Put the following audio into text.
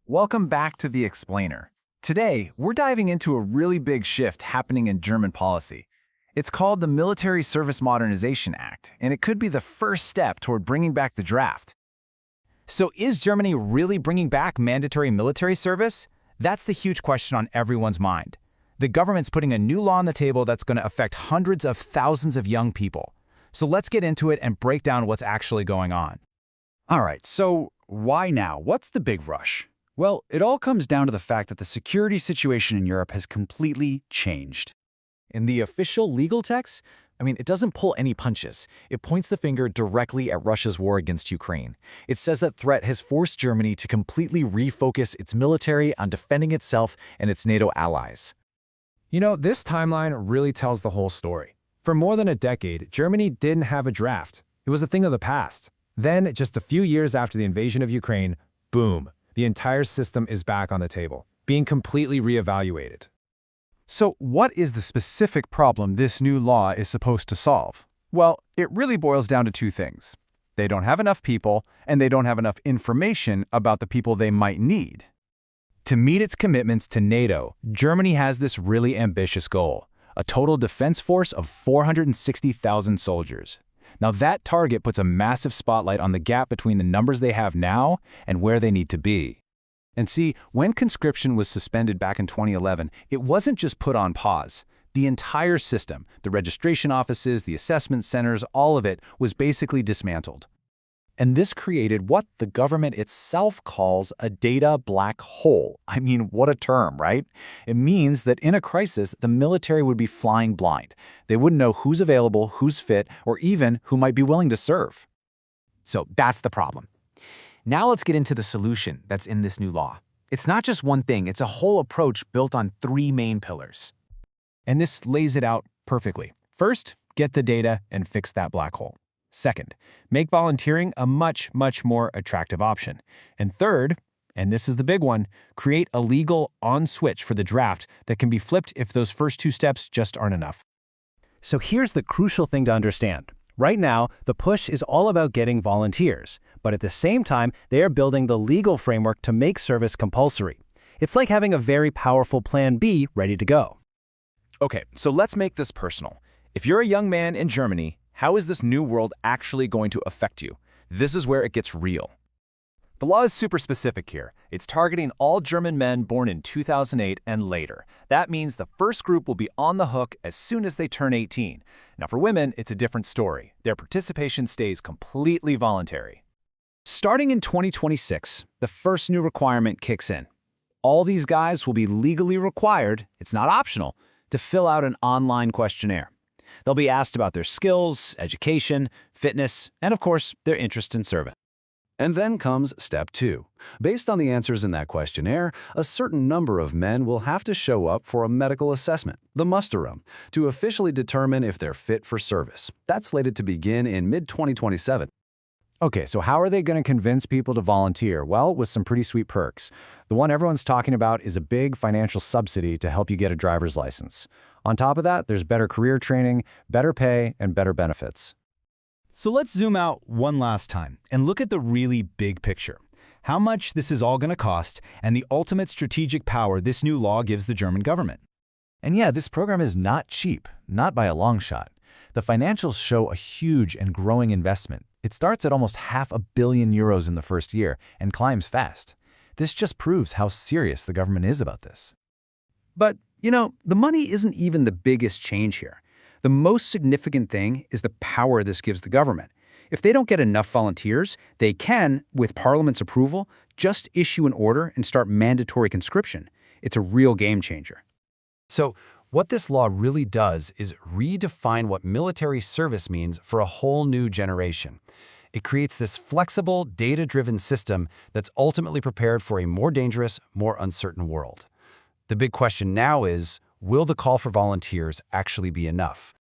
Welcome back to The Explainer. Today, we're diving into a really big shift happening in German policy. It's called the Military Service Modernization Act, and it could be the first step toward bringing back the draft. So is Germany really bringing back mandatory military service? That's the huge question on everyone's mind. The government's putting a new law on the table that's going to affect hundreds of thousands of young people. So let's get into it and break down what's actually going on. All right, so why now? What's the big rush? Well, it all comes down to the fact that the security situation in Europe has completely changed. In the official legal text, it doesn't pull any punches. It points the finger directly at Russia's war against Ukraine. It says that threat has forced Germany to completely refocus its military on defending itself and its NATO allies. This timeline really tells the whole story. For more than a decade, Germany didn't have a draft. It was a thing of the past. Then, just a few years after the invasion of Ukraine, boom, the entire system is back on the table, being completely reevaluated. So what is the specific problem this new law is supposed to solve? Well, it really boils down to two things. They don't have enough people, and they don't have enough information about the people they might need. To meet its commitments to NATO, Germany has this really ambitious goal, a total defense force of 460,000 soldiers. Now that target puts a massive spotlight on the gap between the numbers they have now and where they need to be. And see, when conscription was suspended back in 2011, it wasn't just put on pause. The entire system, the registration offices, the assessment centers, all of it was basically dismantled. And this created what the government itself calls a data black hole. What a term, right? It means that in a crisis, the military would be flying blind. They wouldn't know who's available, who's fit, or even who might be willing to serve. So that's the problem. Now let's get into the solution that's in this new law. It's not just one thing, it's a whole approach built on three main pillars. And this lays it out perfectly. First, get the data and fix that black hole. Second, make volunteering a much more attractive option. And third, and this is the big one, create a legal on switch for the draft that can be flipped if those first two steps just aren't enough. So here's the crucial thing to understand. Right now, the push is all about getting volunteers, but at the same time, they are building the legal framework to make service compulsory. It's like having a very powerful plan B ready to go. Okay, so let's make this personal. If you're a young man in Germany, how is this new world actually going to affect you? This is where it gets real. The law is super specific here. It's targeting all German men born in 2008 and later. That means the first group will be on the hook as soon as they turn 18. Now for women, it's a different story. Their participation stays completely voluntary. Starting in 2026, the first new requirement kicks in. All these guys will be legally required, it's not optional, to fill out an online questionnaire. They'll be asked about their skills, education, fitness, and of course, their interest in service. And then comes step 2. Based on the answers in that questionnaire, a certain number of men will have to show up for a medical assessment, the muster room, to officially determine if they're fit for service. That's slated to begin in mid-2027. Okay, so how are they going to convince people to volunteer? Well, with some pretty sweet perks. The one everyone's talking about is a big financial subsidy to help you get a driver's license. On top of that, there's better career training, better pay, and better benefits. So let's zoom out one last time and look at the really big picture. How much this is all going to cost and the ultimate strategic power this new law gives the German government. And yeah, this program is not cheap, not by a long shot. The financials show a huge and growing investment. It starts at almost €500 million in the first year and climbs fast. This just proves how serious the government is about this. But, the money isn't even the biggest change here. The most significant thing is the power this gives the government. If they don't get enough volunteers, they can, with Parliament's approval, just issue an order and start mandatory conscription. It's a real game changer. So, what this law really does is redefine what military service means for a whole new generation. It creates this flexible, data-driven system that's ultimately prepared for a more dangerous, more uncertain world. The big question now is, will the call for volunteers actually be enough?